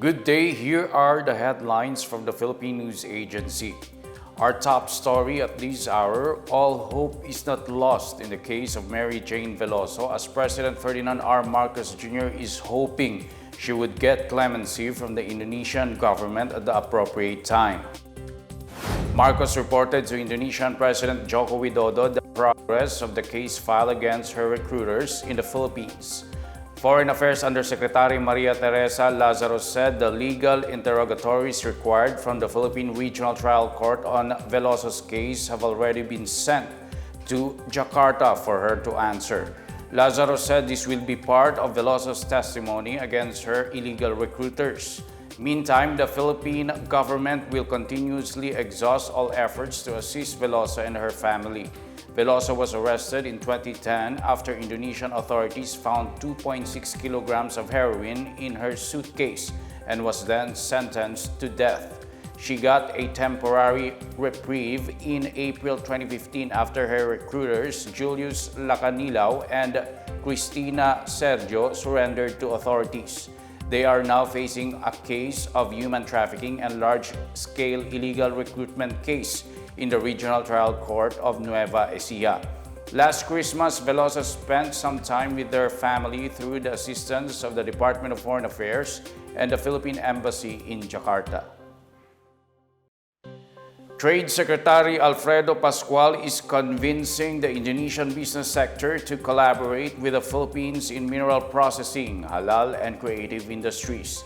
Good day, here are the headlines from the Philippine News Agency. Our top story at this hour, all hope is not lost in the case of Mary Jane Veloso, as President Ferdinand R. Marcos Jr. is hoping she would get clemency from the Indonesian government at the appropriate time. Marcos reported to Indonesian President Joko Widodo the progress of the case filed against her recruiters in the Philippines. Foreign Affairs Undersecretary Maria Teresa Lazaro said the legal interrogatories required from the Philippine Regional Trial Court on Veloso's case have already been sent to Jakarta for her to answer. Lazaro said this will be part of Veloso's testimony against her illegal recruiters. Meantime, the Philippine government will continuously exhaust all efforts to assist Veloso and her family. Veloso was arrested in 2010 after Indonesian authorities found 2.6 kilograms of heroin in her suitcase and was then sentenced to death. She got a temporary reprieve in April 2015 after her recruiters Julius Lacanilaw and Cristina Sergio surrendered to authorities. They are now facing a case of human trafficking and large-scale illegal recruitment case in the Regional Trial Court of Nueva Ecija. Last Christmas, Veloso spent some time with their family through the assistance of the Department of Foreign Affairs and the Philippine Embassy in Jakarta. Trade Secretary Alfredo Pascual is convincing the Indonesian business sector to collaborate with the Philippines in mineral processing, halal, and creative industries.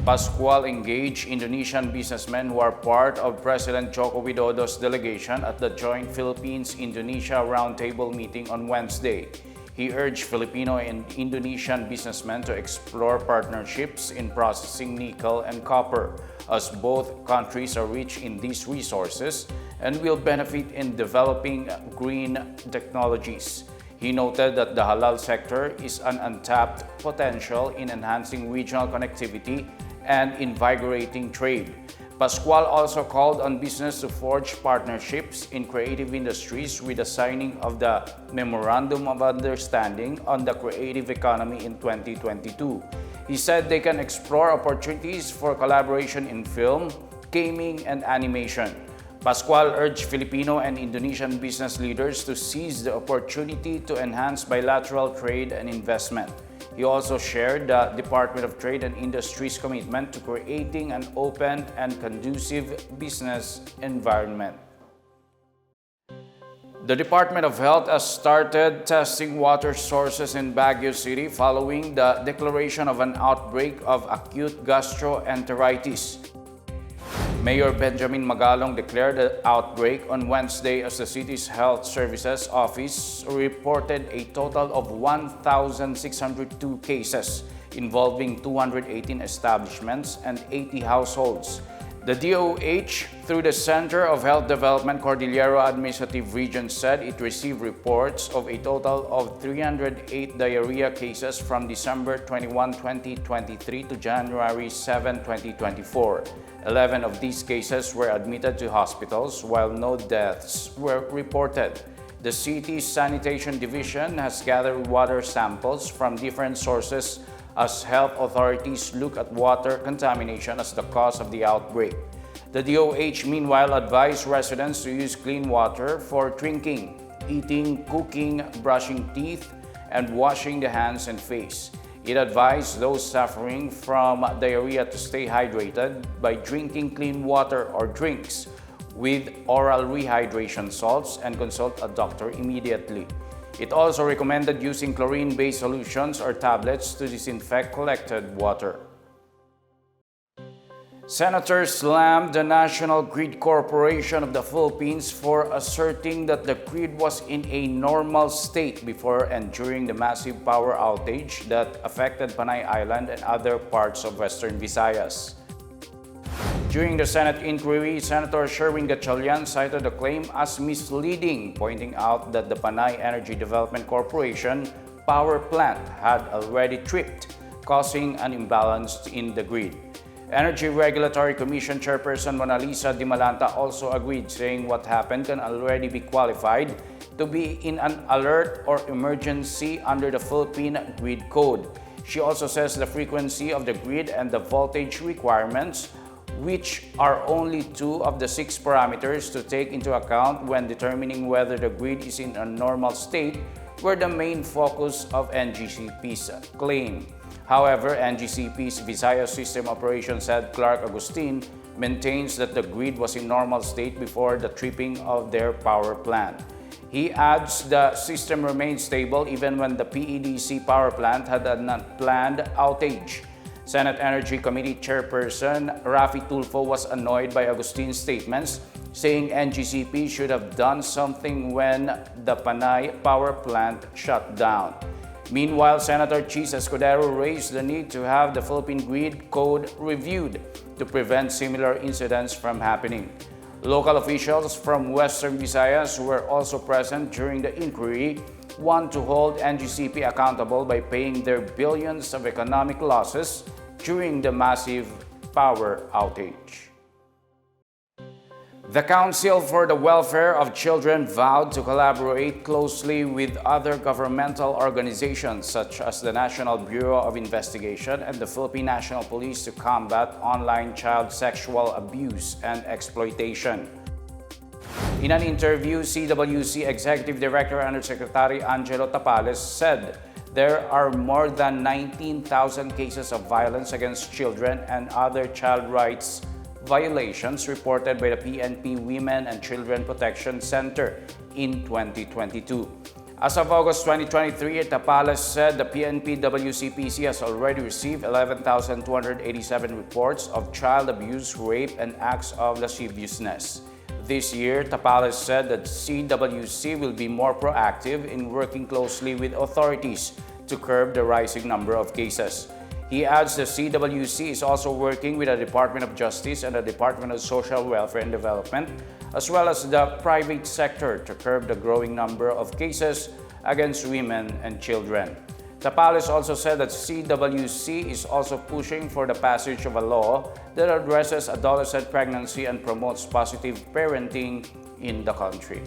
Pascual engaged Indonesian businessmen who are part of President Joko Widodo's delegation at the joint Philippines-Indonesia Roundtable meeting on Wednesday. He urged Filipino and Indonesian businessmen to explore partnerships in processing nickel and copper, as both countries are rich in these resources and will benefit in developing green technologies. He noted that the halal sector is an untapped potential in enhancing regional connectivity and invigorating trade. Pascual also called on business to forge partnerships in creative industries with the signing of the Memorandum of Understanding on the Creative Economy in 2022. He said they can explore opportunities for collaboration in film, gaming, and animation. Pascual urged Filipino and Indonesian business leaders to seize the opportunity to enhance bilateral trade and investment. He also shared the Department of Trade and Industry's commitment to creating an open and conducive business environment. The Department of Health has started testing water sources in Baguio City following the declaration of an outbreak of acute gastroenteritis. Mayor Benjamin Magalong declared the outbreak on Wednesday as the city's Health Services Office reported a total of 1,602 cases involving 218 establishments and 80 households. The DOH, through the Center of Health Development Cordillera Administrative Region, said it received reports of a total of 308 diarrhea cases from December 21, 2023 to January 7, 2024. 11 of these cases were admitted to hospitals, while no deaths were reported. The city's Sanitation Division has gathered water samples from different sources as health authorities look at water contamination as the cause of the outbreak. The DOH meanwhile advised residents to use clean water for drinking, eating, cooking, brushing teeth, and washing the hands and face. It advised those suffering from diarrhea to stay hydrated by drinking clean water or drinks with oral rehydration salts and consult a doctor immediately. It also recommended using chlorine-based solutions or tablets to disinfect collected water. Senators slammed the National Grid Corporation of the Philippines for asserting that the grid was in a normal state before and during the massive power outage that affected Panay Island and other parts of Western Visayas. During the Senate inquiry, Senator Sherwin Gatchalian cited the claim as misleading, pointing out that the Panay Energy Development Corporation power plant had already tripped, causing an imbalance in the grid. Energy Regulatory Commission Chairperson Mona Lisa Di Malanta also agreed, saying what happened can already be qualified to be in an alert or emergency under the Philippine Grid Code. She also says the frequency of the grid and the voltage requirements, which are only 2 of the 6 parameters to take into account when determining whether the grid is in a normal state, were the main focus of NGCP's claim. However, NGCP's Visayas System Operations Head Clark Agustin maintains that the grid was in normal state before the tripping of their power plant. He adds the system remained stable even when the PEDC power plant had an unplanned outage. Senate Energy Committee Chairperson Rafi Tulfo was annoyed by Agustin's statements, saying NGCP should have done something when the Panay power plant shut down. Meanwhile, Senator Chis Escudero raised the need to have the Philippine Grid Code reviewed to prevent similar incidents from happening. Local officials from Western Visayas were also present during the inquiry, want to hold NGCP accountable by paying their billions of economic losses during the massive power outage. The Council for the Welfare of Children vowed to collaborate closely with other governmental organizations such as the National Bureau of Investigation and the Philippine National Police to combat online child sexual abuse and exploitation. In an interview, CWC Executive Director Undersecretary Angelo Tapales said there are more than 19,000 cases of violence against children and other child rights violations reported by the PNP Women and Children Protection Center in 2022. As of August 2023, Tapales said the PNP-WCPC has already received 11,287 reports of child abuse, rape, and acts of lasciviousness. This year, Tapales said that CWC will be more proactive in working closely with authorities to curb the rising number of cases. He adds the CWC is also working with the Department of Justice and the Department of Social Welfare and Development, as well as the private sector to curb the growing number of cases against women and children. Tapales also said that CWC is also pushing for the passage of a law that addresses adolescent pregnancy and promotes positive parenting in the country.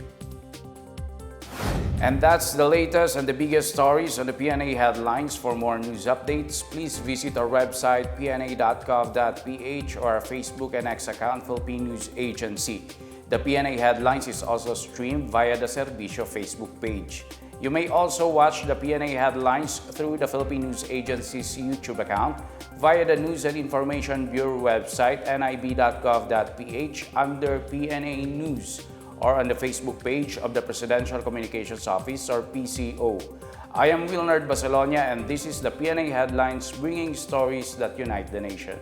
And that's the latest and the biggest stories on the Pna Headlines. For more news updates, please visit our website pna.gov.ph or our Facebook and X account, Philippine News Agency. The Pna Headlines is also streamed via the Servicio Facebook page. You may also watch the Pna Headlines through the Philippine News Agency's YouTube account via the News and Information Bureau website nib.gov.ph under Pna News, or on the Facebook page of the Presidential Communications Office or PCO. I am Wilnard Baselonia and this is the Pna Headlines, bringing stories that unite the nation.